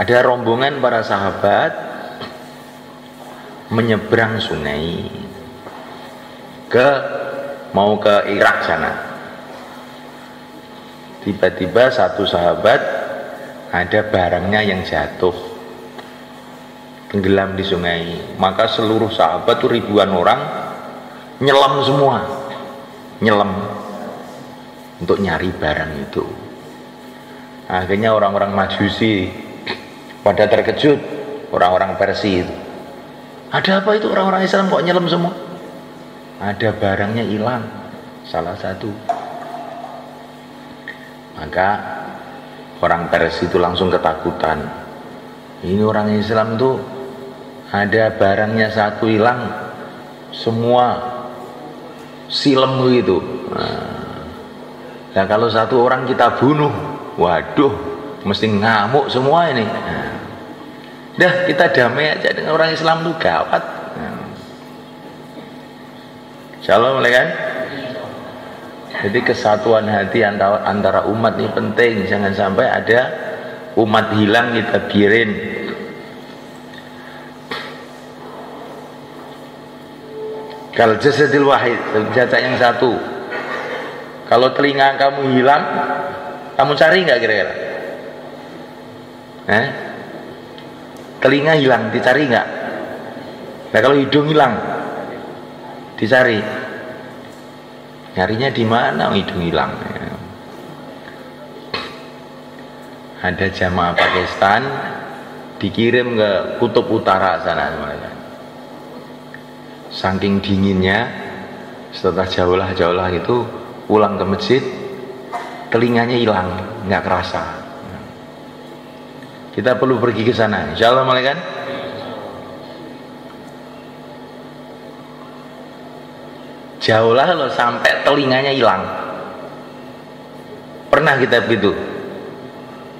Ada rombongan para sahabat menyeberang sungai mau ke Irak sana. Tiba-tiba satu sahabat ada barangnya yang jatuh, tenggelam di sungai. Maka seluruh sahabat tuh ribuan orang nyelam semua, nyelam untuk nyari barang itu. Akhirnya orang-orang Majusi pada terkejut, orang-orang Persia itu. Ada apa itu, orang-orang Islam kok nyelam semua? Ada barangnya hilang, salah satu. Maka orang Persia itu langsung ketakutan. Ini orang Islam tuh ada barangnya satu hilang, semua silem gitu. Nah, kalau satu orang kita bunuh, waduh, mesti ngamuk semua ini. Dah, kita damai aja dengan orang Islam tuh gawat. Shalom, kan? Jadi kesatuan hati antara umat ini penting. Jangan sampai ada umat hilang kita biarin. Kal jasadil wahid, jasad yang satu. Kalau telinga kamu hilang, kamu cari nggak kira-kira? Telinga hilang, dicari nggak? Nah kalau hidung hilang, dicari. Nyarinya di mana? Hidung hilang. Ada jamaah Pakistan dikirim ke kutub utara sana, saking dinginnya, setelah jaulah itu pulang ke masjid, telinganya hilang, nggak kerasa. Kita perlu pergi ke sana, insyaallah, kan? Jauhlah loh sampai telinganya hilang. Pernah kita begitu.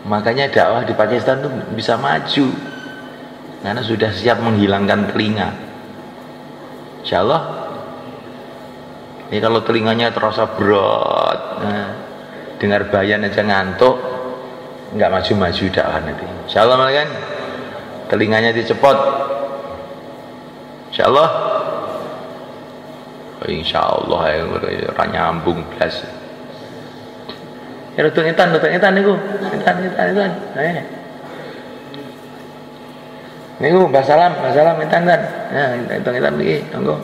Makanya dakwah di Pakistan tuh bisa maju karena sudah siap menghilangkan telinga. Insyaallah. Ini kalau telinganya terasa berat, dengar bayan aja ngantuk, nggak maju-maju dakwah nanti. Insyaallah, kan? Telinganya dicepot. Insyaallah. Insyaallah ya, ora nyambung blas. Ya rutun etan niku. Etan. Niku Mbah Salam etan kan. Ya, etan iki, monggo.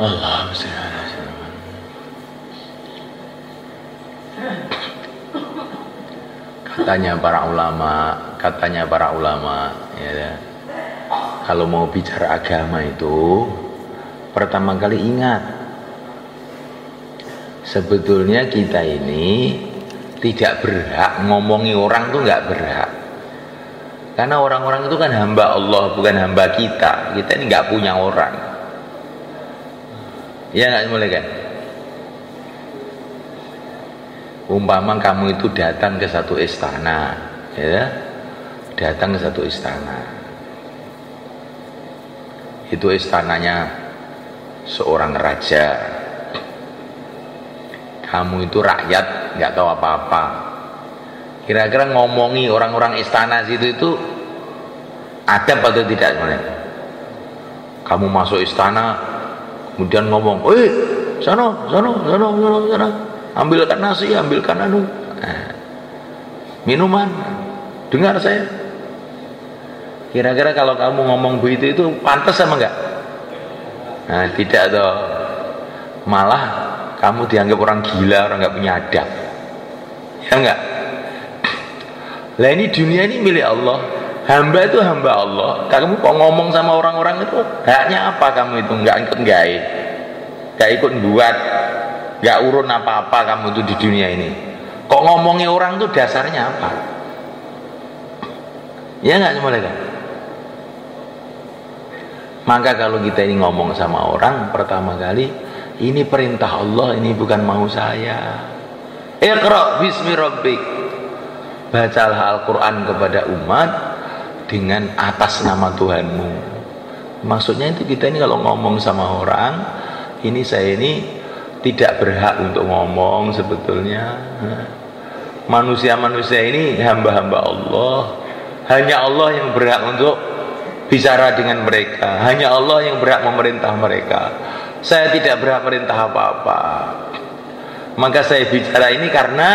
Allah katanya para ulama ya, kalau mau bicara agama itu pertama kali ingat, sebetulnya kita ini tidak berhak ngomongi orang tuh, nggak berhak, karena orang-orang itu kan hamba Allah, bukan hamba kita ini nggak punya orang. Ya nggak, mulai kan? Umpama kamu itu datang ke satu istana, ya, datang ke satu istana. Itu istananya seorang raja. Kamu itu rakyat, nggak tahu apa-apa. Kira-kira ngomongi orang-orang istana situ itu adab atau tidak sebenarnya? Kamu masuk istana, kemudian ngomong, sana, ambilkan nasi, ambilkan minuman, dengar saya. Kira-kira kalau kamu ngomong begitu itu pantas sama enggak? Nah, tidak toh. Malah kamu dianggap orang gila, orang enggak punya adab. Ya enggak? Lah ini dunia ini milik Allah. Hamba itu hamba Allah. Kamu kok ngomong sama orang-orang itu, haknya apa kamu itu? Enggak ikut gawe. Enggak ikut buat. Enggak urun apa-apa kamu itu di dunia ini. Kok ngomongin orang itu dasarnya apa? Ya enggak, mulai kan? Maka kalau kita ini ngomong sama orang, pertama kali ini perintah Allah, ini bukan mau saya. Iqra bismi rabbik. Bacalah Al-Quran kepada umat dengan atas nama Tuhanmu. Maksudnya itu kita ini kalau ngomong sama orang, ini saya ini tidak berhak untuk ngomong sebetulnya. Manusia-manusia ini hamba-hamba Allah. Hanya Allah yang berhak untuk bicara dengan mereka. Hanya Allah yang berhak memerintah mereka. Saya tidak berhak merintah apa-apa. Maka saya bicara ini karena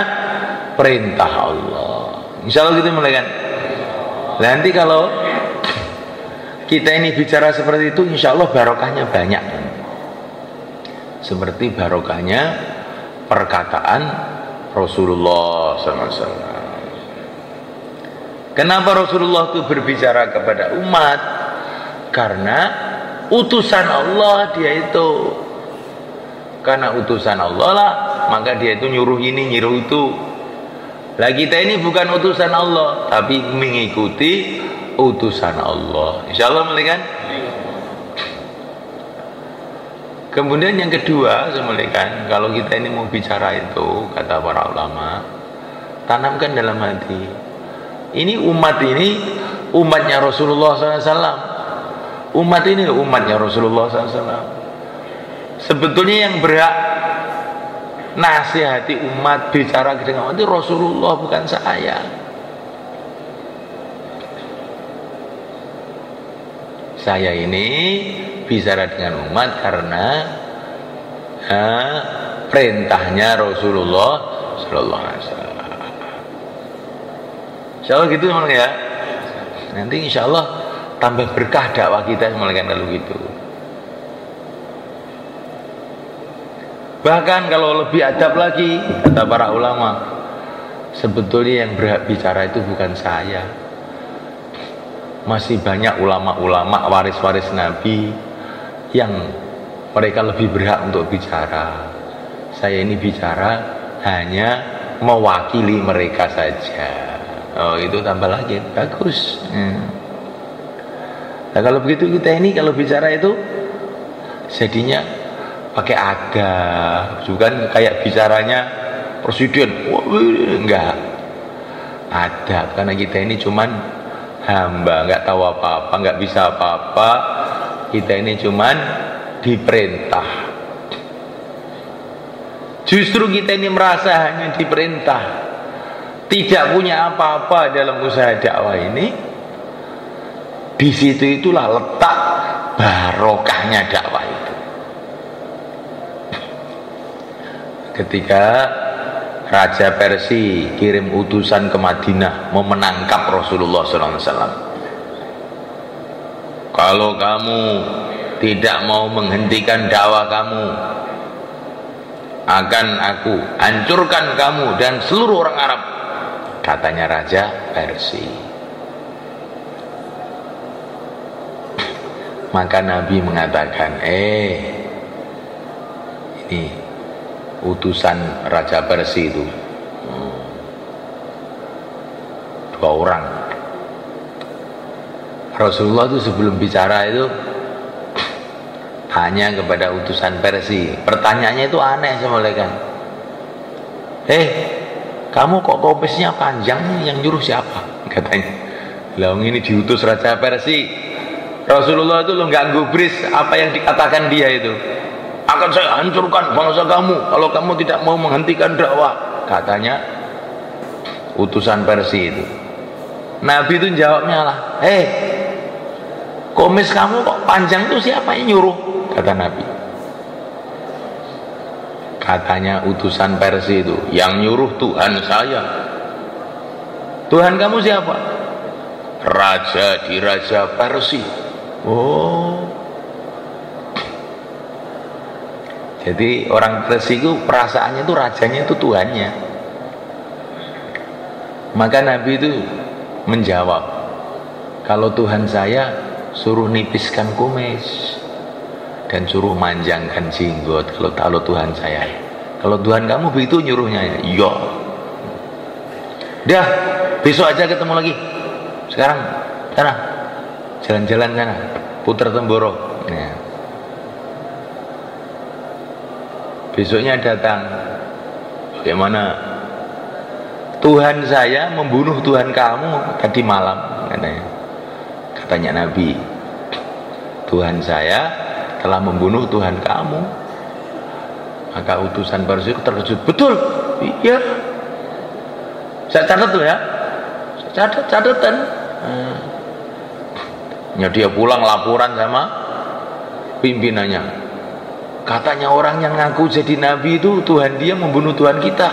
perintah Allah. Insya Allah gitu mulai kan. Nanti kalau kita ini bicara seperti itu, insya Allah barokahnya banyak. Seperti barokahnya perkataan Rasulullah SAW. Kenapa Rasulullah itu berbicara kepada umat? Karena utusan Allah dia itu. Karena utusan Allah lah, maka dia itu nyuruh ini, nyuruh itu. Lah kita ini bukan utusan Allah, tapi mengikuti utusan Allah. Insya Allah kan? Kemudian yang kedua, kan, kalau kita ini mau bicara itu, kata para ulama, tanamkan dalam hati. Ini umatnya Rasulullah SAW. Umat ini umatnya Rasulullah SAW. Sebetulnya yang berhak nasihati umat, bicara dengan umat itu Rasulullah, bukan saya. Saya ini bicara dengan umat karena perintahnya Rasulullah Sallallahu Alaihi Wasallam. Insya Allah gitu ya. Nanti insya Allah tambah berkah dakwah kita kan kalau gitu. Bahkan kalau lebih adab lagi, kata para ulama, sebetulnya yang berhak bicara itu bukan saya. Masih banyak ulama-ulama waris-waris Nabi yang mereka lebih berhak untuk bicara. Saya ini bicara hanya mewakili mereka saja. Oh, itu tambah lagi bagus. Nah kalau begitu kita ini kalau bicara itu jadinya pakai adab, bukan kayak bicaranya presiden. Enggak adab, karena kita ini cuman hamba, nggak tahu apa-apa, nggak bisa apa-apa. Kita ini cuman diperintah. Justru kita ini merasa hanya diperintah, tidak punya apa-apa dalam usaha dakwah ini. Di situ itulah letak barokahnya dakwah itu. Ketika Raja Persia kirim utusan ke Madinah mau menangkap Rasulullah SAW. Kalau kamu tidak mau menghentikan dakwah kamu, akan aku hancurkan kamu dan seluruh orang Arab, katanya Raja Persia. Maka Nabi mengatakan, ini utusan Raja Persia itu 2 orang. Rasulullah itu sebelum bicara itu tanya kepada utusan Persia. Pertanyaannya itu aneh semuanya kan. Kamu kok kopisnya panjang, yang nyuruh siapa? Katanya. Lah ini diutus Raja Persia. Rasulullah itu nggak gubris apa yang dikatakan dia itu. Akan saya hancurkan bangsa kamu kalau kamu tidak mau menghentikan dakwah, katanya utusan Persia itu. Nabi itu jawabnya lah, komis kamu kok panjang itu siapa yang nyuruh? Kata Nabi. Katanya utusan Persia itu, yang nyuruh Tuhan saya. Tuhan kamu siapa? Raja di Raja Persia. Jadi orang Persia itu perasaannya itu rajanya itu Tuhannya. Maka Nabi itu menjawab, kalau Tuhan saya suruh nipiskan kumis dan suruh manjangkan jenggot. Kalau Tuhan saya, kalau Tuhan kamu begitu nyuruhnya, iya. Dah, besok aja ketemu lagi. Sekarang sana, jalan-jalan sana, putar Temboro. Ya. Besoknya datang, bagaimana Tuhan saya membunuh Tuhan kamu tadi malam, katanya Nabi. Tuhan saya telah membunuh Tuhan kamu. Maka utusan Persia itu terkejut, betul, iya. Saya catat tuh ya, saya catatan. Ya dia pulang laporan sama pimpinannya. Katanya orang yang ngaku jadi nabi itu Tuhan dia membunuh Tuhan kita.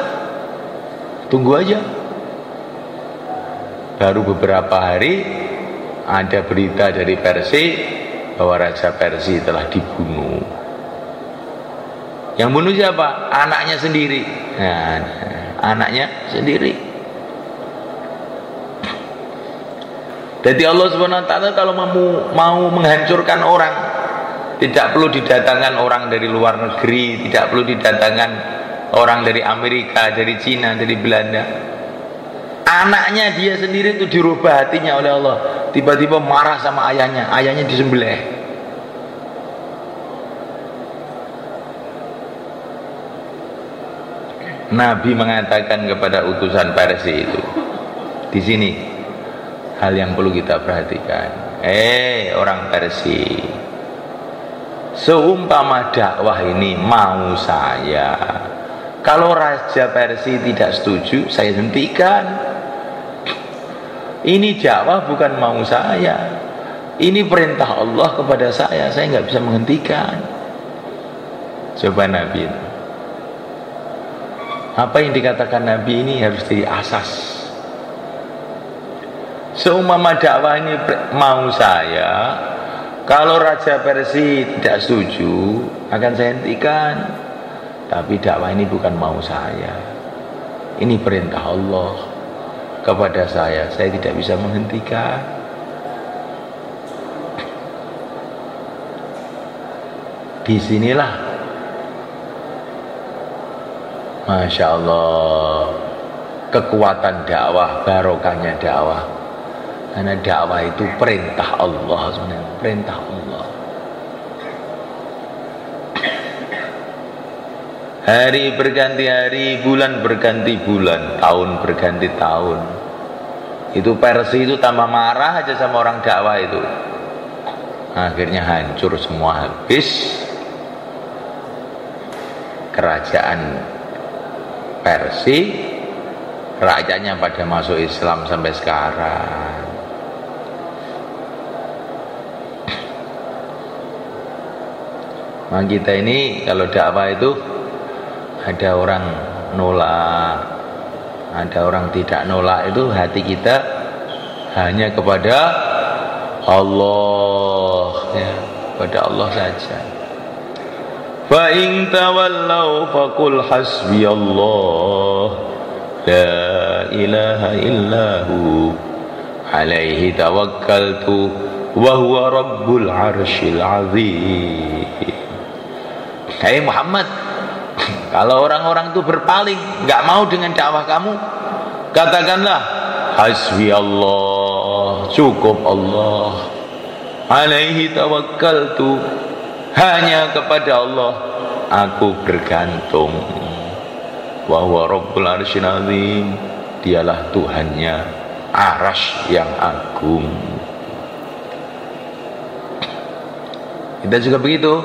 Tunggu aja. Baru beberapa hari ada berita dari Persia bahwa Raja Persia telah dibunuh. Yang bunuh siapa? Anaknya sendiri. Nah, anaknya sendiri. Jadi Allah Subhanahu wa taala kalau mau menghancurkan orang, tidak perlu didatangkan orang dari luar negeri, tidak perlu didatangkan orang dari Amerika, dari Cina, dari Belanda. Anaknya dia sendiri itu dirubah hatinya oleh Allah. Tiba-tiba marah sama ayahnya, ayahnya disembelih. Nabi mengatakan kepada utusan Persia itu, di sini hal yang perlu kita perhatikan. Orang Persia, seumpama dakwah ini mau saya, kalau Raja Persia tidak setuju, saya hentikan. Ini dakwah bukan mau saya, ini perintah Allah kepada saya nggak bisa menghentikan. Coba Nabi itu, apa yang dikatakan Nabi ini harus jadi asas. Seumpama dakwah ini mau saya, kalau Raja Persia tidak setuju akan saya hentikan. Tapi dakwah ini bukan mau saya, ini perintah Allah kepada saya tidak bisa menghentikan. Disinilah Masya Allah kekuatan dakwah, barokahnya dakwah. Karena dakwah itu perintah Allah sebenarnya, perintah Allah. Hari berganti hari, bulan berganti bulan, tahun berganti tahun. Itu Persia itu tambah marah aja sama orang dakwah itu. Akhirnya hancur semua, habis. Kerajaan Persia, rakyatnya pada masuk Islam sampai sekarang. Nah, kita ini kalau dakwah itu ada orang nolak, ada orang tidak nolak, itu hati kita hanya kepada Allah, ya, kepada Allah saja. Fa in tawallau faqul hasbiyallah la ilaha illahu alaihi tawakkaltu wa huwa rabbul arsyil azim. Hai Muhammad, kalau orang-orang itu berpaling, nggak mau dengan dakwah kamu, katakanlah hasbi Allah, cukup Allah, alaihi tawakkaltu, hanya kepada Allah aku bergantung, wa huwa rabbul arsyil azim, dialah Tuhannya arasy yang agung. Kita juga begitu.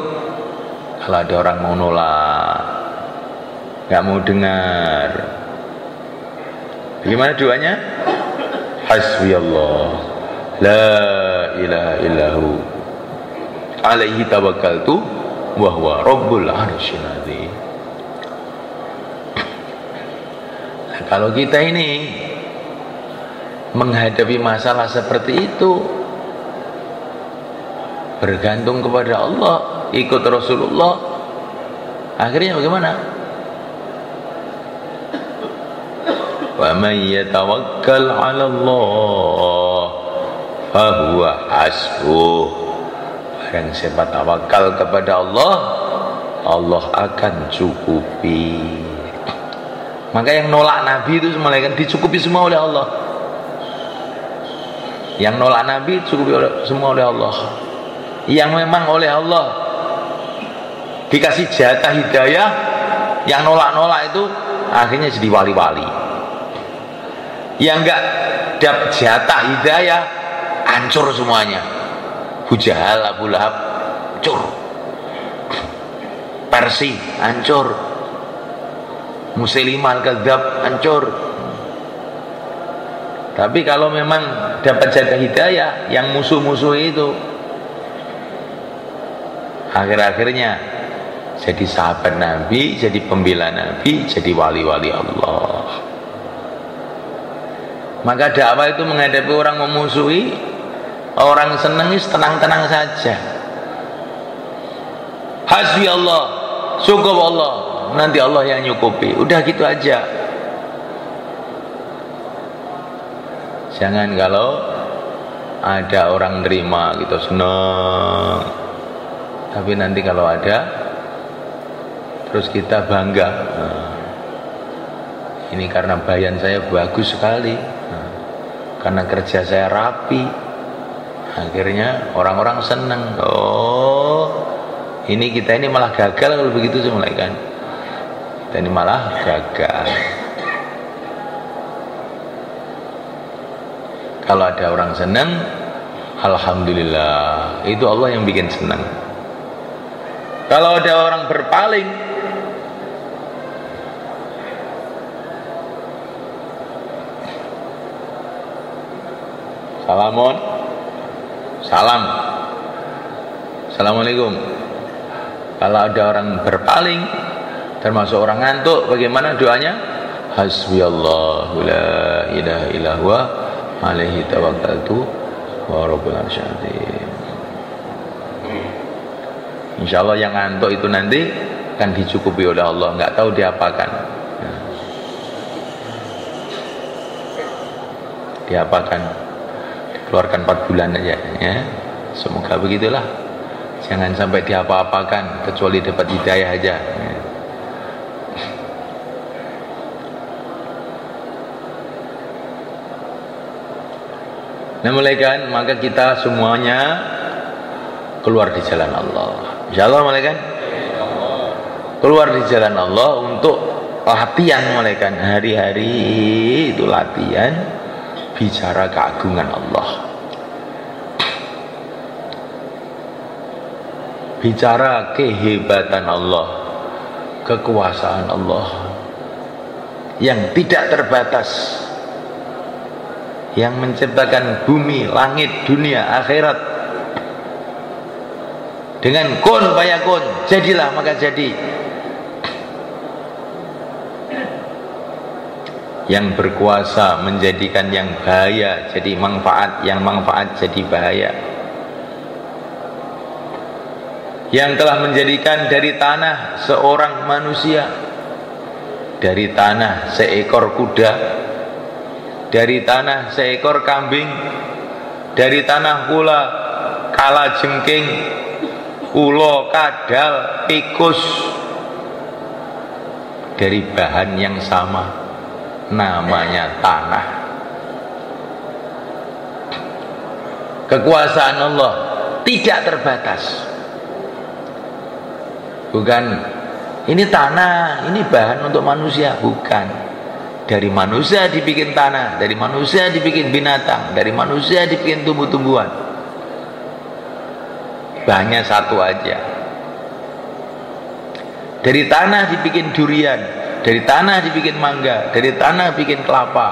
Kalau ada orang mau nolak, nggak mau dengar, bagaimana doanya? Hasbi Allah la ilaha illahu alaihi tawakkaltu wa huwa rabbul arsyil azim. Nah, kalau kita ini menghadapi masalah seperti itu, bergantung kepada Allah, ikut Rasulullah, akhirnya bagaimana? Wa may yatawakkal 'ala Allah fa huwa hasbuh. Barang siapa tawakal kepada Allah, Allah akan cukupi. Maka yang nolak Nabi itu malaikat dicukupi semua oleh Allah. Yang nolak Nabi dicukupi semua oleh Allah. Yang memang oleh Allah dikasih jatah hidayah, yang nolak-nolak itu akhirnya jadi wali-wali. Yang enggak dapat jatah hidayah, hancur semuanya. Abu Jahal, Abu Lahab, hancur. Persia, hancur. Musailimah al-Kadzdzab hancur. Tapi kalau memang dapat jatah hidayah yang musuh-musuh itu, akhir-akhirnya jadi sahabat Nabi, jadi pembela Nabi, jadi wali-wali Allah. Maka dakwah itu menghadapi orang memusuhi, orang senang, tenang-tenang saja. Hasbi Allah, syukur Allah, nanti Allah yang nyukupi. Udah gitu aja. Jangan kalau ada orang nerima gitu senang, tapi nanti kalau ada terus kita bangga, ini karena bayan saya bagus sekali, karena kerja saya rapi, akhirnya orang-orang senang. Oh, ini kita ini malah gagal kalau begitu semula kan. Kita ini malah gagal. Kalau ada orang senang, alhamdulillah, itu Allah yang bikin senang. Kalau ada orang berpaling, salam, assalamualaikum. Kalau ada orang berpaling, termasuk orang ngantuk, bagaimana doanya? Hasbiyallahu la ilaha illa huwa alaihi tawakkaltu wa rabbul arsyil azim. Insyaallah yang ngantuk itu nanti akan dicukupi oleh Allah, enggak tahu diapakan. Diapakan? Dikeluarkan 4 bulan aja ya. Semoga begitulah. Jangan sampai diapa-apakan kecuali dapat hidayah aja. Ya. Nah, malaikat, maka kita semuanya keluar di jalan Allah. Insyaallah malaikat. Keluar di jalan Allah untuk latihan malaikat. Hari-hari itu latihan bicara keagungan Allah. Bicara kehebatan Allah, kekuasaan Allah yang tidak terbatas, yang menciptakan bumi, langit, dunia, akhirat dengan kun fayakun, jadilah maka jadi. Yang berkuasa menjadikan yang bahaya jadi manfaat, yang manfaat jadi bahaya. Yang telah menjadikan dari tanah seorang manusia, dari tanah seekor kuda, dari tanah seekor kambing, dari tanah pula kala jengking, ulo, kadal, tikus, dari bahan yang sama, namanya tanah. Kekuasaan Allah tidak terbatas. Bukan ini tanah, ini bahan untuk manusia, bukan. Dari manusia dibikin tanah, dari manusia dibikin binatang, dari manusia dibikin tumbuh-tumbuhan. Bahannya satu aja. Dari tanah dibikin durian, dari tanah dibikin mangga, dari tanah bikin kelapa,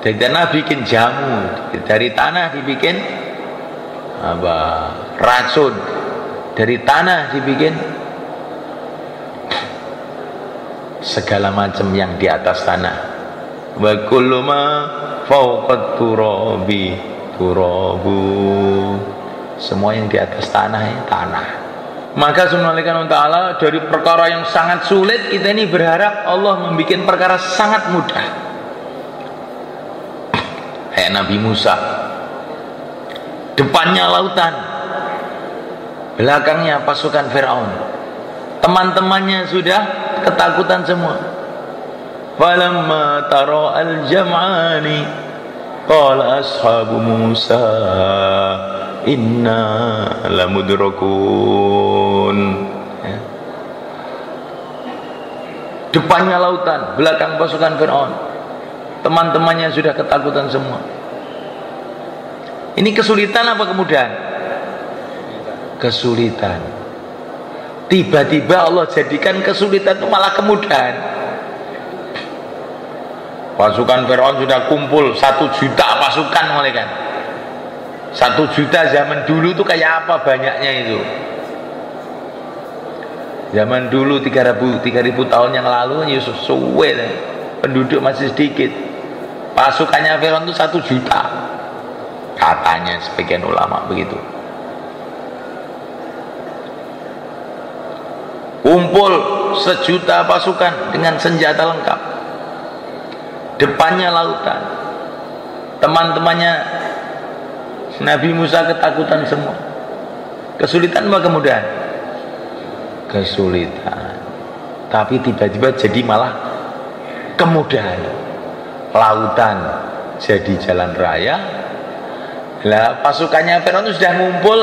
dari tanah bikin jamu, dari tanah dibikin apa? Racun. Dari tanah dibikin segala macam yang di atas tanah. Wa kullu ma fawqat turabi turabu. Semua yang di atas tanah ini tanah. Maka subhanahu wa ta'ala, dari perkara yang sangat sulit kita ini berharap Allah membuat perkara sangat mudah. Kayak Nabi Musa, depannya lautan, belakangnya pasukan Firaun, teman-temannya sudah ketakutan semua. Falamma tara al-jam'ani qala ashabu Musa inna lamudrakun. Ya. Depannya lautan, belakang pasukan Firaun, teman-temannya sudah ketakutan semua. Ini kesulitan apa kemudahan? Kesulitan. tiba-tiba Allah jadikan kesulitan itu malah kemudahan. Pasukan Firaun sudah kumpul 1 juta pasukan, mulai kan 1 juta zaman dulu itu kayak apa banyaknya itu. Zaman dulu 3000 tahun yang lalu ya suwe, penduduk masih sedikit, pasukannya Firaun itu 1 juta katanya, sebagian ulama begitu. Kumpul 1 juta pasukan dengan senjata lengkap, depannya lautan. Teman-temannya Nabi Musa ketakutan semua. Kesulitan apa kemudahan? Kesulitan. Tapi tiba-tiba jadi malah kemudahan. Lautan jadi jalan raya. Lah pasukannya Firaun sudah ngumpul,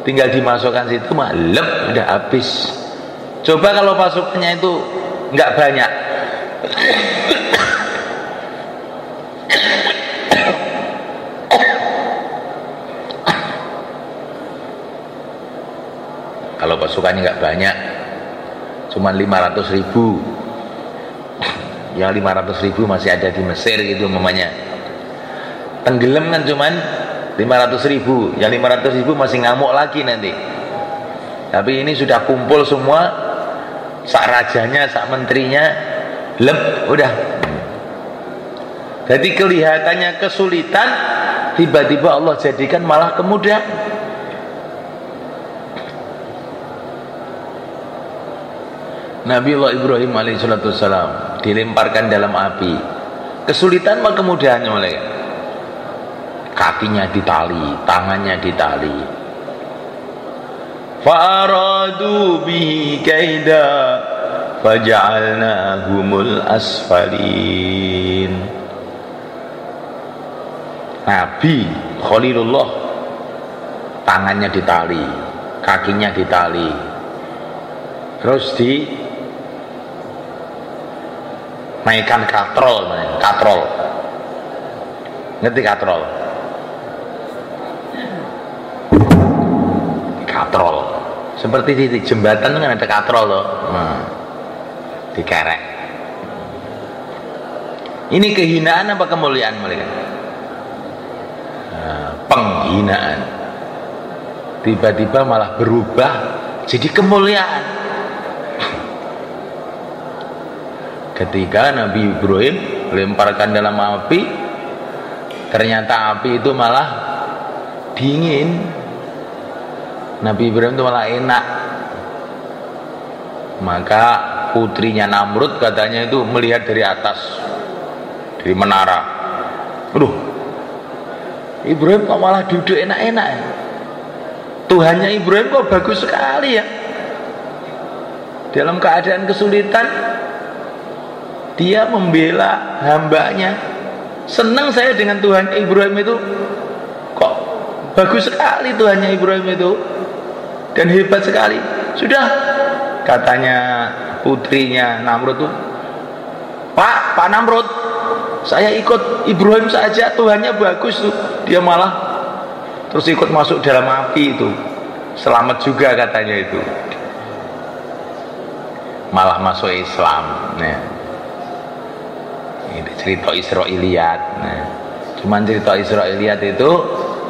tinggal dimasukkan situ, malem udah habis. Coba kalau pasukannya itu nggak banyak, kalau pasukannya nggak banyak, cuma 500.000, yang 500.000 masih ada di Mesir gitu mamanya, tenggelam kan cuman 500.000, yang 500.000 masih ngamuk lagi nanti. Tapi ini sudah kumpul semua, sak rajanya, sak menterinya, udah. Jadi kelihatannya kesulitan, tiba-tiba Allah jadikan malah kemudahan. Nabiullah Ibrahim alaihissalam dilemparkan dalam api. Kesulitan mah kemudahannya mulai. Kakinya ditali, tangannya ditali. Fa'aradu bihi kaida faja'alnahumul asfalin. Nabi Khalilullah tangannya ditali, kakinya ditali, terus naikkan katrol. Ngerti katrol? Katrol seperti di jembatan kan ada katrol loh, dikerek. Ini kehinaan apa kemuliaan mereka? Penghinaan. Tiba-tiba malah berubah jadi kemuliaan. Ketika Nabi Ibrahim lemparkan dalam api, ternyata api itu malah dingin. Nabi Ibrahim itu malah enak. Maka putrinya Namrud katanya itu melihat dari atas, dari menara. Aduh, Ibrahim kok malah duduk enak-enak ya? Tuhannya Ibrahim kok bagus sekali ya. Dalam keadaan kesulitan dia membela hambanya. Senang saya dengan Tuhan Ibrahim itu. Kok bagus sekali Tuhannya Ibrahim itu, dan hebat sekali. Sudah, katanya putrinya Namrud tuh, Pak Namrud, saya ikut Ibrahim saja, Tuhannya bagus tuh. Dia malah terus ikut masuk dalam api itu, selamat juga katanya itu, malah masuk Islam. Nah, ini cerita Israiliyat. Nah, cuman cerita Israiliyat itu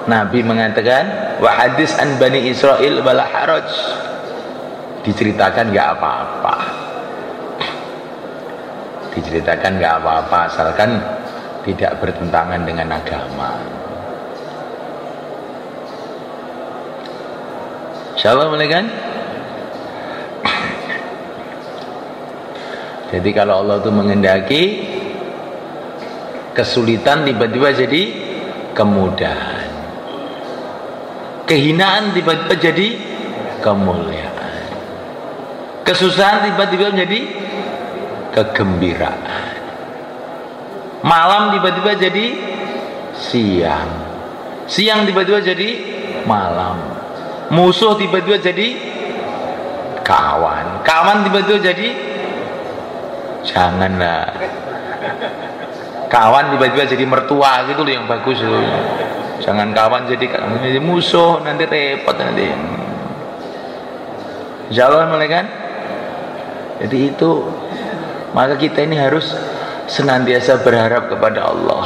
Nabi mengatakan wa hadis an bani Israil wala haraj, diceritakan nggak apa-apa, diceritakan nggak apa-apa asalkan tidak bertentangan dengan agama. Insyaallah boleh kan? Jadi kalau Allah itu mengendaki kesulitan tiba-tiba jadi kemudahan, kehinaan tiba-tiba jadi kemuliaan, kesusahan tiba-tiba menjadi kegembiraan, malam tiba-tiba jadi siang, siang tiba-tiba jadi malam, musuh tiba-tiba jadi kawan, kawan tiba-tiba jadi, janganlah, kawan tiba-tiba jadi mertua gitu loh, yang bagus loh. Jangan kawan jadi musuh, nanti repot nanti. Insya Allah mulai kan. Jadi itu, maka kita ini harus senantiasa berharap kepada Allah,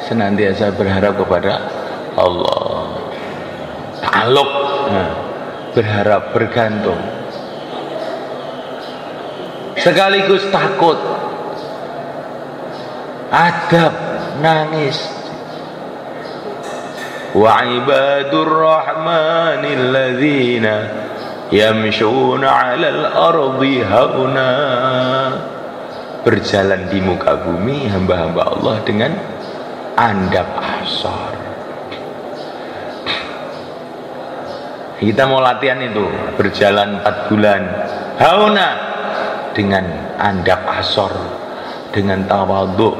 senantiasa berharap kepada Allah, ta'alluq, berharap, bergantung, sekaligus takut, adab, nangis. Wa ibadur rahmanil ladzina yamshuna 'alal ardi hauna. Berjalan di muka bumi hamba-hamba Allah dengan andap ahsar. Kita mau latihan itu, berjalan 4 bulan hauna, dengan andap ahsar, dengan tawadhu,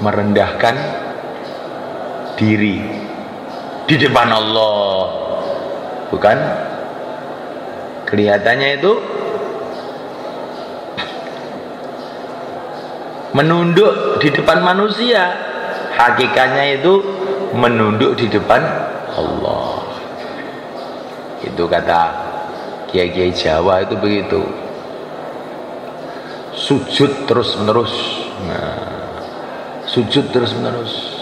merendahkan diri di depan Allah. Bukan kelihatannya itu menunduk di depan manusia, hakikatnya itu menunduk di depan Allah. Itu kata kiai-kiai Jawa itu begitu, sujud terus menerus. Sujud terus menerus.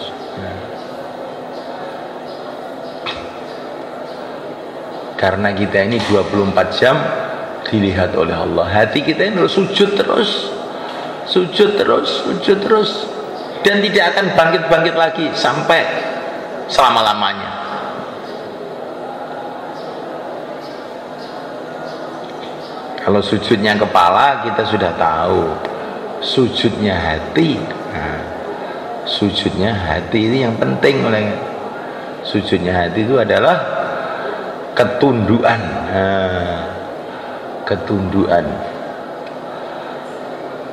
Karena kita ini 24 jam dilihat oleh Allah. Hati kita ini harus sujud terus, sujud terus, sujud terus, dan tidak akan bangkit-bangkit lagi sampai selama-lamanya. Kalau sujudnya kepala kita sudah tahu, sujudnya hati. Sujudnya hati ini yang penting. Sujudnya hati itu adalah ketundukan, ketundukan,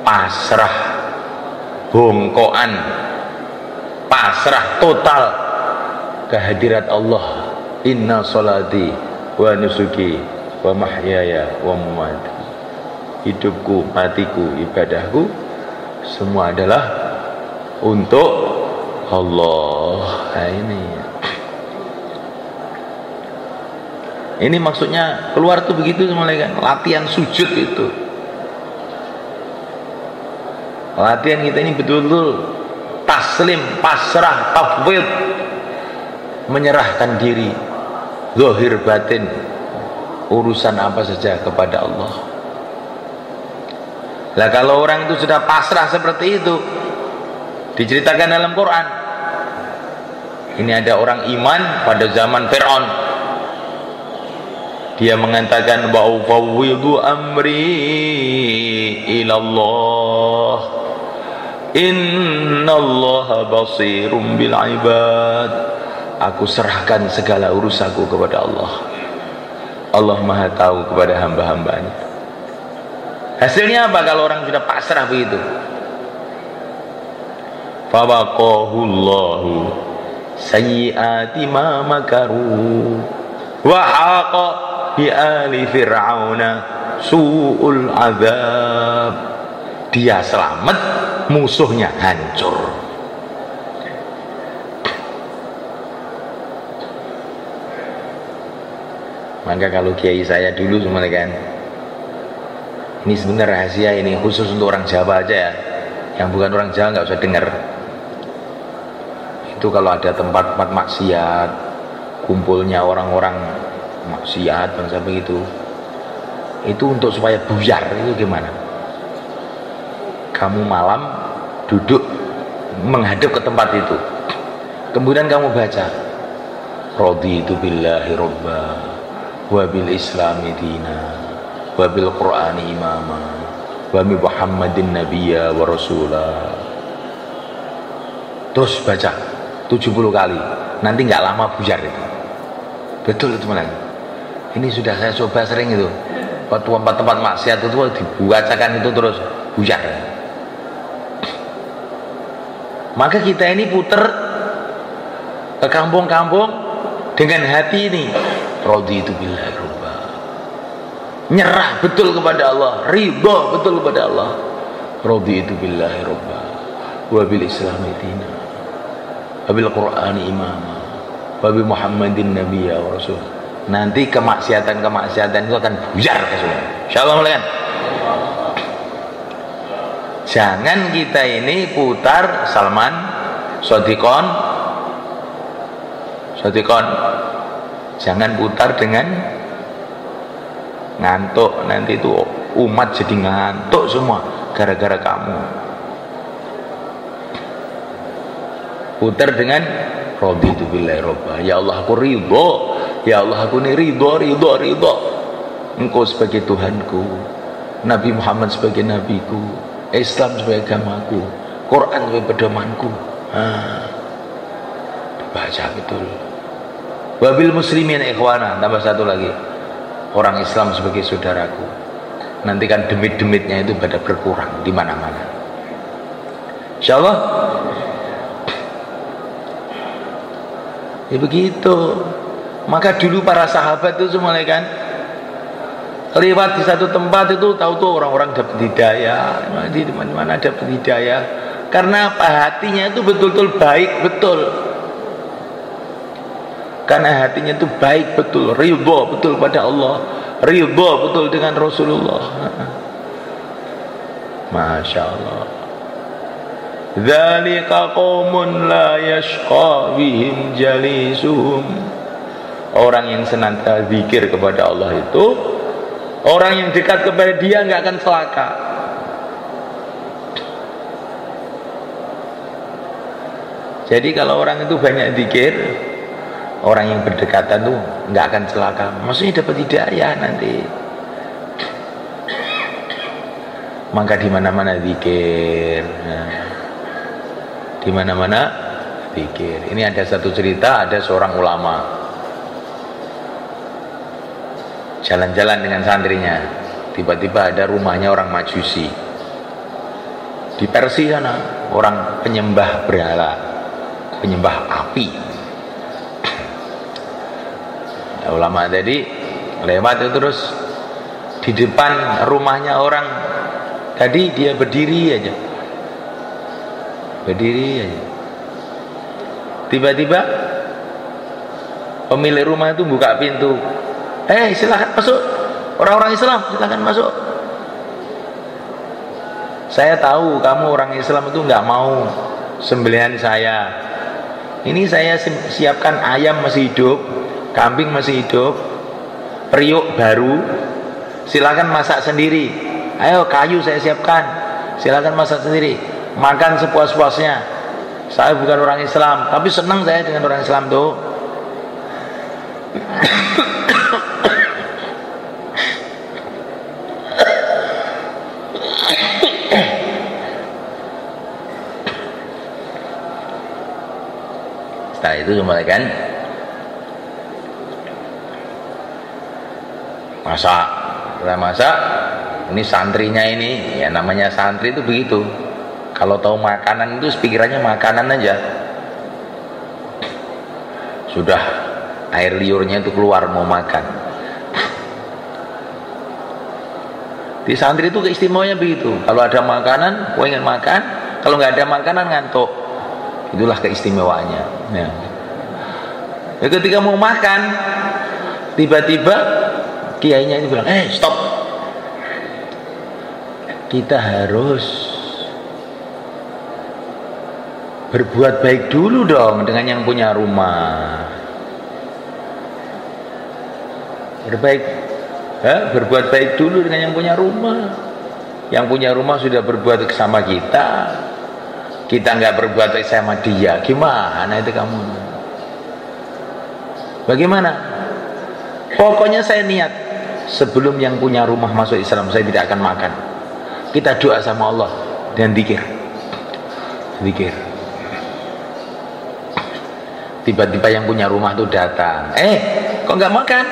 pasrah, bongkoan, pasrah total kehadirat Allah. Inna sholati wa nusuki wa mahyaya wa mamati. Hidupku, matiku, ibadahku semua adalah untuk Allah. Ini maksudnya keluar tuh begitu semuanya kan. Latihan sujud itu, latihan kita ini betul-betul taslim, pasrah, tafwid, menyerahkan diri, zahir batin, urusan apa saja kepada Allah. Lah kalau orang itu sudah pasrah seperti itu, diceritakan dalam Quran. Ini ada orang iman pada zaman Fir'aun. Dia mengatakan wa ufawwidu amri ilallah innallaha basirum bil ibad. Aku serahkan segala urusanku kepada Allah. Allah Maha tahu kepada hamba-hambanya. Hasilnya apa kalau orang sudah pasrah begitu? Fawaqahullahu sayyiati ma makaru wa haqa bi ali fir'auna su'ul azab. Dia selamat, musuhnya hancur. Maka kalau kiai saya dulu semuanya kan, ini sebenarnya rahasia, ini khusus untuk orang Jawa aja ya, yang bukan orang Jawa nggak usah dengar. Itu kalau ada tempat-tempat maksiat, kumpulnya orang-orang maksiat bangsa begitu, itu untuk supaya buyar. Itu gimana? Kamu malam duduk menghadap ke tempat itu, kemudian kamu baca raditu billahi robba wa bil islami dina wa bil qur'ani imama wa bi muhammadin nabiyya wa rasulah. Terus baca 70 kali, nanti nggak lama buyar itu. Betul itu malah. Ini sudah saya coba sering itu. Waktu tempat-tempat maksiat itu dibacakan itu terus buyar. Maka kita ini puter ke kampung-kampung dengan hati ini, raditu billahi robba, nyerah betul kepada Allah, ridha betul kepada Allah. Raditu billahi robba wa bil islami dina wa bil qur'ani imama wa bi Muhammadin nabiyya wa rasul. Nanti kemaksiatan-kemaksiatan itu akan buyar ke semua. Insyaallah mulai kan. Jangan kita ini putar Salman Sodikon. Jangan putar dengan ngantuk. Nanti itu umat jadi ngantuk semua gara-gara kamu. Putar dengan raditu billahi robba. Ya Allah aku ridho. Ya Allah aku ini ridho. Engkau sebagai Tuhanku, Nabi Muhammad sebagai nabiku, Islam sebagai agamaku, Quran sebagai pedomanku. Baca betul. Wabil muslimin ikhwana, tambah satu lagi, orang Islam sebagai saudaraku. Nanti kan demit-demitnya itu pada berkurang di mana-mana. Insyaallah. Ya begitu. Maka dulu para sahabat itu semua kan lewat di satu tempat itu tahu tuh orang-orang dapat hidayah, di mana-mana dapat hidayah. Karena apa? Hatinya itu betul-betul baik betul. Karena hatinya itu baik betul, ridho betul pada Allah, ridho betul dengan Rasulullah. Masya Allah. Dzalika qaumun la yashqa bihim jalisuhum. Orang yang senantiasa zikir kepada Allah itu, orang yang dekat kepada dia nggak akan celaka. Jadi kalau orang itu banyak zikir, orang yang berdekatan tuh nggak akan celaka. Maksudnya dapat hidayah nanti. Maka di mana-mana zikir. Di mana-mana zikir. Ini ada satu cerita, ada seorang ulama jalan-jalan dengan santrinya, tiba-tiba ada rumahnya orang Majusi di Persia sana, orang penyembah berhala, penyembah api. Nah, ulama tadi lewat itu terus di depan rumahnya orang tadi, dia berdiri aja. Tiba-tiba pemilik rumah itu buka pintu. Silakan masuk, orang-orang Islam silakan masuk. Saya tahu kamu orang Islam itu nggak mau sembelihan saya. Ini saya siapkan ayam masih hidup, kambing masih hidup, periuk baru. Silakan masak sendiri. Ayo kayu saya siapkan, silakan masak sendiri. Makan sepuas-puasnya. Saya bukan orang Islam, tapi senang saya dengan orang Islam tuh. Setelah itu cuma kan masak, ini santrinya ini, ya namanya santri itu begitu. Kalau tahu makanan itu pikirannya makanan aja. Sudah air liurnya itu keluar mau makan. Di santri itu keistimewaannya begitu. Kalau ada makanan, pengen makan. Kalau nggak ada makanan ngantuk. Itulah keistimewaannya. Ya. Ketika mau makan, tiba-tiba kiainya ini bilang, stop. Kita harus berbuat baik dulu dong dengan yang punya rumah. Berbuat baik dulu dengan yang punya rumah. Yang punya rumah sudah berbuat sama kita, kita nggak berbuat baik sama dia. Gimana itu kamu? Bagaimana? Pokoknya saya niat sebelum yang punya rumah masuk Islam saya tidak akan makan. Kita doa sama Allah dan zikir. Tiba-tiba yang punya rumah itu datang. Kok nggak makan?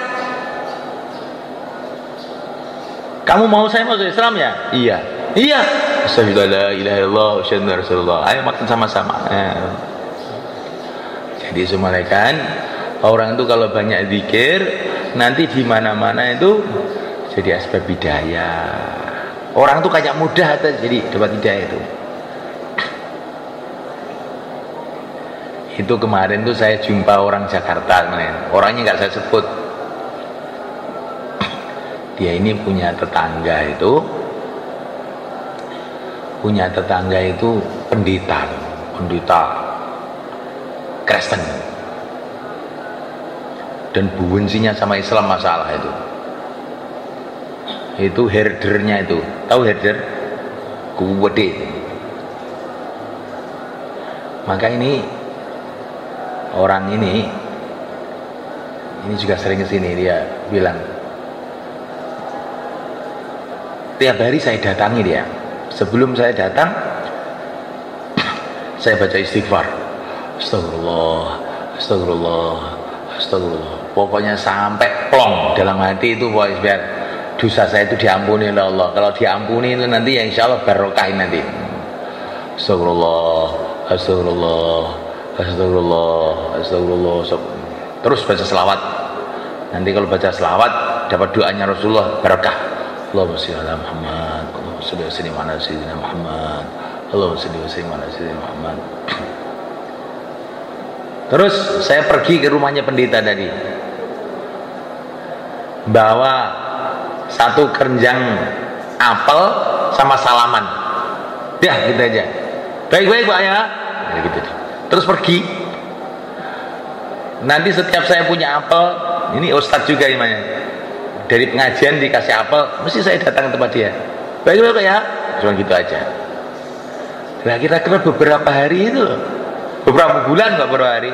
Kamu mau saya masuk Islam ya? Iya. Asyhadu an la ilaha illallah wa asyhadu anna rasulullah. Ayo makan sama-sama. Jadi semalekan orang itu kalau banyak zikir nanti di mana-mana itu jadi asbab hidayah. Orang itu kayak mudah jadi dapat hidayah itu. Itu kemarin tuh saya jumpa orang Jakarta, orangnya nggak saya sebut. Dia ini punya tetangga itu pendeta Kristen, dan bubensinya sama Islam masalah itu herdernya itu, tahu herder kuwede. Maka ini orang ini juga sering kesini. Dia bilang tiap hari saya datangi dia. Sebelum saya datang, saya baca istighfar, astagfirullah, astagfirullah, astagfirullah. Pokoknya sampai plong dalam hati itu, boys, biar dosa saya itu diampuni oleh Allah. Kalau diampuni itu nanti ya insya Allah barokahin nanti. Astagfirullah, astagfirullah, astagfirullah, astagfirullah. Terus baca selawat. Nanti kalau baca selawat dapat doanya Rasulullah, barakah. Allahumma sholli ala Muhammad, Allahumma sholli wa sallim ala sayyidina Muhammad, Allahumma sholli wa sallim ala sayyidina Muhammad. Terus saya pergi ke rumahnya pendeta tadi, bawa satu keranjang apel sama salaman. Ya gitu aja. Baik-baik Pak ya. Gitu. Terus pergi. Nanti setiap saya punya apel, ini Ustadz juga imamnya, dari pengajian dikasih apel, mesti saya datang ke tempat dia. Baik-baik Pak ya. Cuma gitu aja. Nah kira-kira beberapa hari itu, beberapa bulan beberapa hari,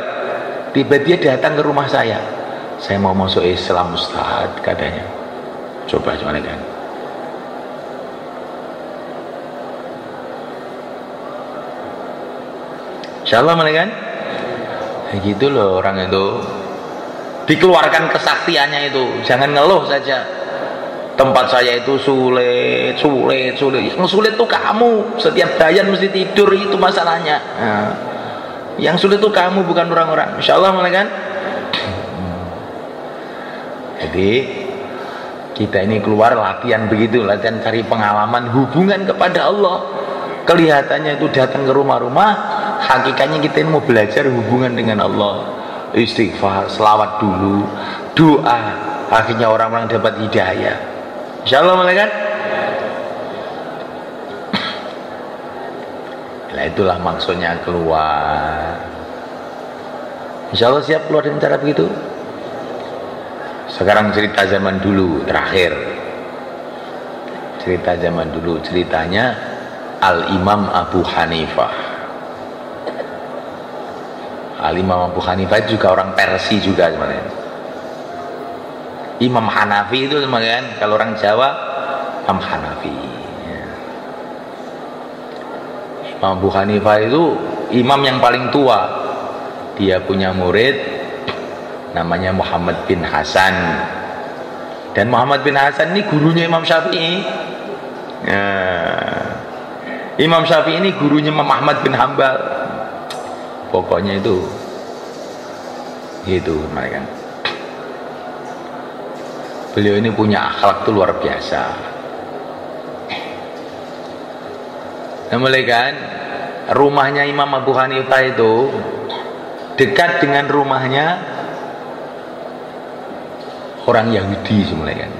tiba-tiba dia datang ke rumah saya. Saya mau masuk Islam Ustadz, katanya. Coba kan. Insyaallah kan. Ya gitu loh orang itu. Dikeluarkan kesaktiannya itu. Jangan ngeluh saja. Tempat saya itu sulit. Yang sulit itu kamu. Setiap bayan mesti tidur, itu masalahnya. Nah, yang sulit itu kamu, bukan orang-orang. Insyaallah kan. Jadi kita ini keluar latihan begitu, latihan cari pengalaman hubungan kepada Allah. Kelihatannya itu datang ke rumah-rumah, hakikatnya kita ini mau belajar hubungan dengan Allah. Istighfar, selawat dulu, doa, akhirnya orang-orang dapat hidayah. Insyaallah kan? Nah itulah maksudnya keluar. Insyaallah siap keluar dengan cara begitu. Sekarang cerita zaman dulu terakhir. Cerita zaman dulu, ceritanya Al-Imam Abu Hanifah. Al-Imam Abu Hanifah itu juga orang Persia juga sebenarnya. Imam Hanafi itu sebenarnya, kalau orang Jawa Imam Hanafi. Imam Abu Hanifah itu imam yang paling tua. Dia punya murid namanya Muhammad bin Hasan, dan Muhammad bin Hasan ini gurunya Imam Syafi'i. Imam Syafi'i ini gurunya Imam Ahmad bin Hambal. Pokoknya itu mereka. Beliau ini punya akhlak itu luar biasa. Nah, mulai kan rumahnya Imam Abu Hanifah itu dekat dengan rumahnya orang Yahudi sebenarnya kan,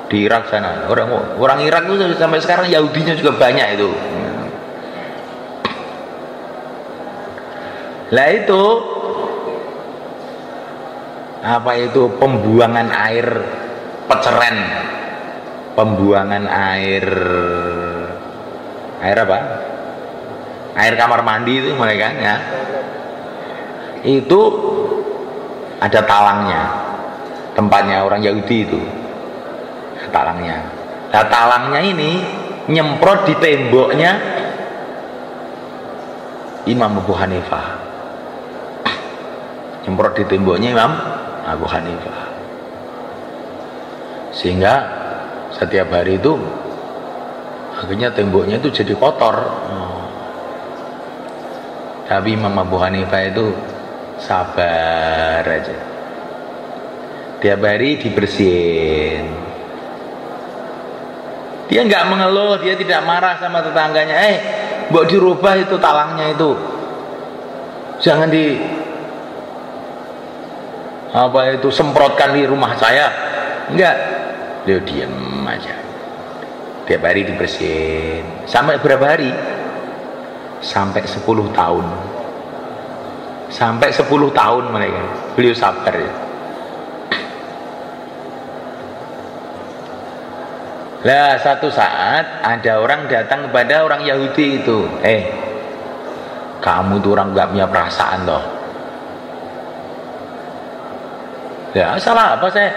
di Irak sana. Orang Irak itu sampai sekarang Yahudinya juga banyak itu. Lah itu apa itu pembuangan air peceren, pembuangan air apa? Air kamar mandi itu mereka ya. Itu ada talangnya. Tempatnya orang Yahudi itu talangnya. Nah talangnya ini nyemprot di temboknya Imam Abu Hanifah. Nyemprot di temboknya Imam Abu Hanifah. Sehingga setiap hari itu akhirnya temboknya itu jadi kotor. Tapi Imam Abu Hanifah itu sabar aja. Tiap hari dibersihin. Dia nggak mengeluh, dia tidak marah sama tetangganya. Mbok dirubah itu talangnya itu. jangan di apa itu semprotkan di rumah saya. Enggak, beliau diam aja. Tiap hari dibersihin. Sampai berapa hari? Sampai 10 tahun. Sampai 10 tahun mereka. Beliau sabar ya. Lah satu saat ada orang datang kepada orang Yahudi itu, kamu tuh orang gak punya perasaan toh. Ya salah apa saya?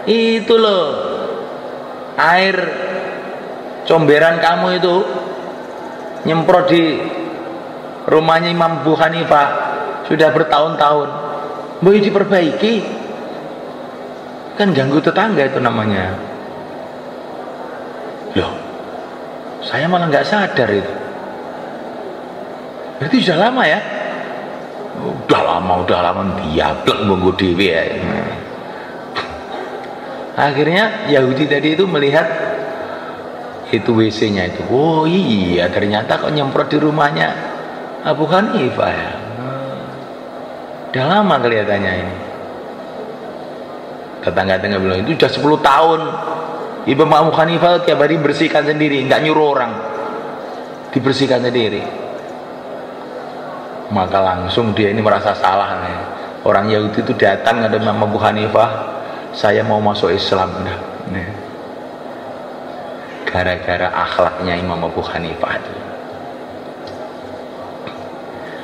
Itu loh, air comberan kamu itu nyemprot di rumahnya Imam Abu Hanifah sudah bertahun-tahun, boleh diperbaiki, kan ganggu tetangga itu namanya. Loh, saya malah nggak sadar itu. Berarti sudah lama ya? Udah lama diablek nganggo dhewe ya. Akhirnya Yahudi tadi itu melihat itu WC-nya itu. Oh iya, ternyata kok nyemprot di rumahnya Abu Hanifah ya. Udah lama kelihatannya ini. Tetangga-tetangga bilang itu sudah 10 tahun. Imam Abu Hanifah tiap hari bersihkan sendiri, nggak nyuruh orang, dibersihkan sendiri. Maka langsung dia ini merasa salah nih. Orang Yahudi itu datang ke Imam Abu Hanifah, saya mau masuk Islam dah. Gara-gara akhlaknya Imam Abu Hanifah itu.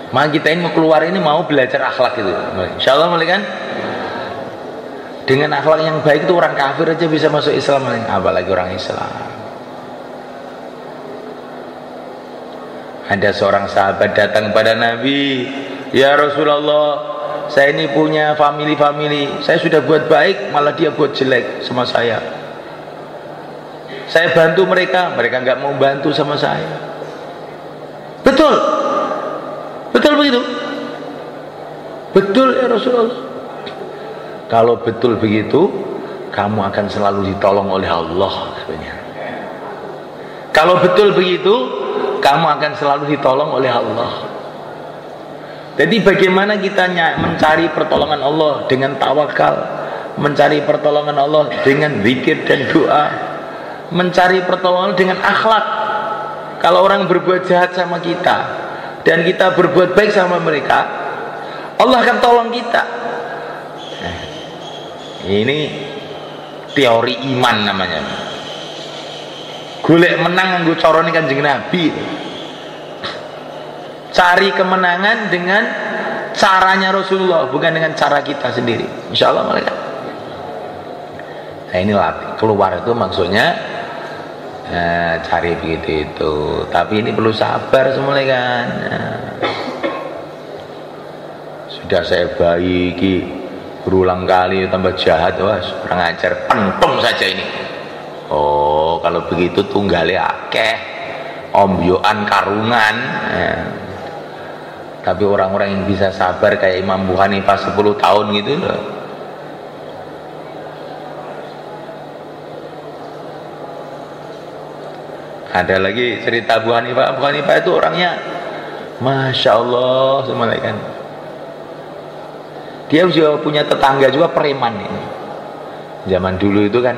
Maka kita ini mau keluar ini mau belajar akhlak itu. Insyaallah mulai kan? Dengan akhlak yang baik itu orang kafir aja bisa masuk Islam, apalagi orang Islam. Ada seorang sahabat datang kepada Nabi, ya Rasulullah, saya ini punya family, saya sudah buat baik, malah dia buat jelek sama saya. Saya bantu mereka nggak mau bantu sama saya. Betul begitu? Betul ya Rasulullah. Kalau betul begitu, kamu akan selalu ditolong oleh Allah sebenarnya. Kalau betul begitu, kamu akan selalu ditolong oleh Allah. Jadi bagaimana kita mencari pertolongan Allah dengan tawakal, mencari pertolongan Allah dengan zikir dan doa, mencari pertolongan dengan akhlak. Kalau orang berbuat jahat sama kita dan kita berbuat baik sama mereka, Allah akan tolong kita. Ini teori iman namanya. Golek menang nganggo carane Kanjeng Nabi. Cari kemenangan dengan caranya Rasulullah, bukan dengan cara kita sendiri. Insyaallah mereka. Nah ini latih keluar itu maksudnya cari begitu itu. Tapi ini perlu sabar semuanya kan. Sudah saya baiki berulang kali tambah jahat, wah kurang ajar, pentung saja ini. Oh kalau begitu tunggale akeh, ombyoan karungan. Tapi orang-orang yang bisa sabar kayak Imam Abu Hanifah 10 tahun gitu loh. Ada lagi cerita Abu Hanifah. Abu Hanifah itu orangnya Masya Allah semuanya kan. Dia juga punya tetangga juga preman ini. Zaman dulu itu kan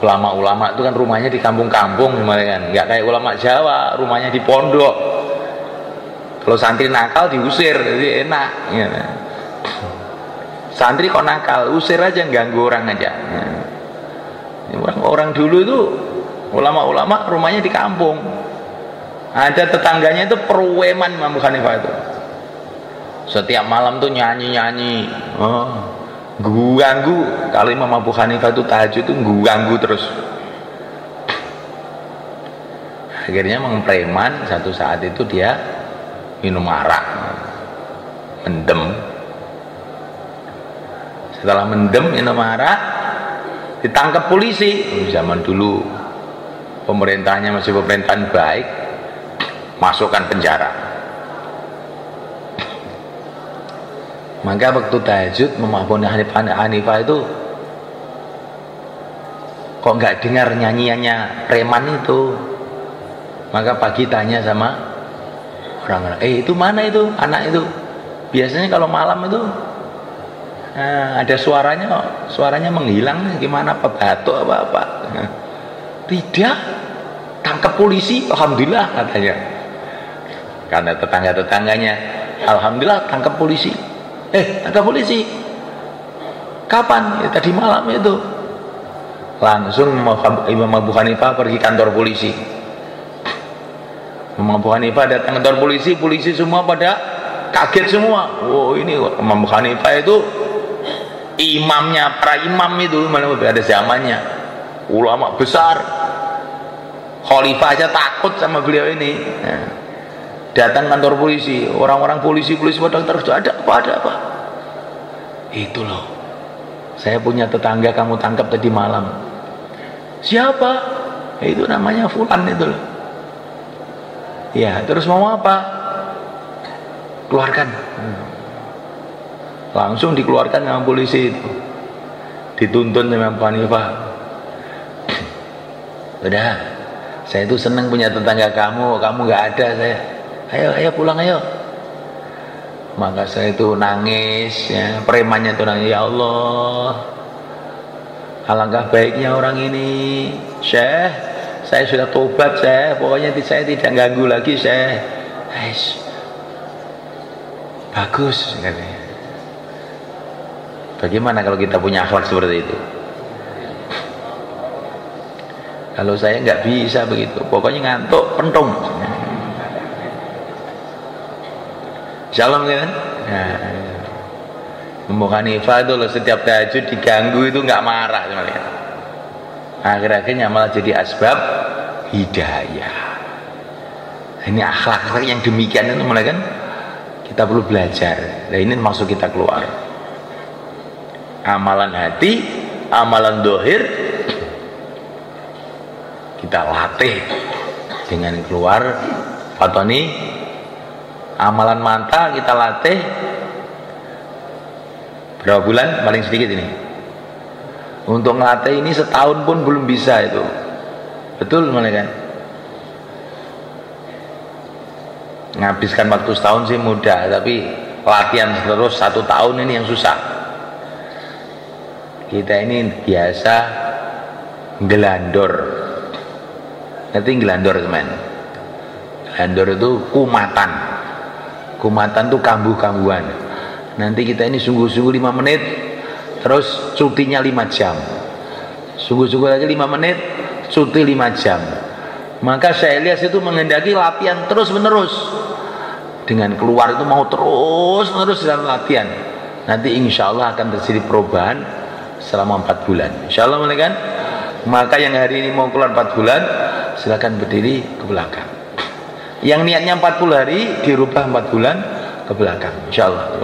ulama-ulama itu kan rumahnya di kampung-kampung kan, nggak kayak ulama Jawa rumahnya di pondok. Kalau santri nakal diusir, jadi enak. Ya. Santri kok nakal, usir aja, ganggu orang aja. Ya. Orang dulu itu ulama-ulama rumahnya di kampung. Ada tetangganya itu perweman Imam Abu Hanifah itu. Setiap malam tuh nyanyi-nyanyi, ganggu. Kalau Imam Abu Hanifah itu tahajud itu ganggu terus. Akhirnya memang preman satu saat itu dia minum arak, mendem. Setelah mendem minum arak, ditangkap polisi. Zaman dulu pemerintahnya masih pemerintahan baik, masukkan penjara. Maka waktu tahajud Imam Abu Hanifah itu kok nggak dengar nyanyiannya preman itu. Maka pagi tanya sama Orang-orang, itu mana itu anak itu? Biasanya kalau malam itu ada suaranya menghilang, gimana, apa batuk apa. Tidak, tangkap polisi, alhamdulillah katanya. Karena tetangga-tetangganya, alhamdulillah tangkap polisi. Tangkap polisi. Kapan? Ya, tadi malam itu. Langsung Imam Abu Hanifah pergi kantor polisi. Imam Abu Hanifah datang kantor polisi, polisi semua pada kaget semua. Ini Imam Abu Hanifah itu imamnya, para imam itu mana ada zamannya, ulama besar, khalifah aja takut sama beliau ini. Datang kantor polisi, orang-orang polisi pada terus, ada apa? Itu loh, saya punya tetangga kamu tangkap tadi malam. Siapa? Itu namanya Fulan itu loh. Ya, terus mau apa? Keluarkan. Langsung dikeluarkan sama polisi itu, dituntun sama Abu Hanifah. Udah, saya itu senang punya tetangga kamu nggak ada, saya ayo pulang ayo. Maka saya itu nangis, ya, premannya itu nangis, ya Allah, alangkah baiknya orang ini, Syekh, saya sudah tobat, Syekh, pokoknya saya tidak ganggu lagi, Syekh. Bagus katanya. Bagaimana kalau kita punya akhlak seperti itu? Kalau saya nggak bisa begitu, pokoknya ngantuk pentung. Shalom kan? Imam Hanifah itu loh, setiap tahajud diganggu itu nggak marah sebenarnya. Akhir-akhirnya malah jadi asbab hidayah. Ini akhlak yang demikian itu mulai kan kita perlu belajar. Nah, ini maksud kita keluar. Amalan hati, amalan dohir kita latih dengan keluar fatoni. Amalan mata kita latih berapa bulan? Paling sedikit ini. Untuk ngelatih ini setahun pun belum bisa itu. Betul mana kan? Ngabiskan waktu setahun sih mudah, tapi latihan terus 1 tahun ini yang susah. Kita ini biasa gelandor. Ngerti gelandor teman? Gelandor itu kumatan. Kumatan itu kambuh-kambuhan. Nanti kita ini sungguh-sungguh 5 menit, terus cutinya 5 jam. Sungguh-sungguh aja 5 menit, cuti 5 jam. Maka saya lihat itu menghendaki latihan terus menerus. Dengan keluar itu mau terus menerus dalam latihan. Nanti insya Allah akan terjadi perubahan selama 4 bulan. Insya Allah kan? Maka yang hari ini mau keluar 4 bulan, silakan berdiri ke belakang. Yang niatnya 40 hari dirubah 4 bulan ke belakang. Insya Allah.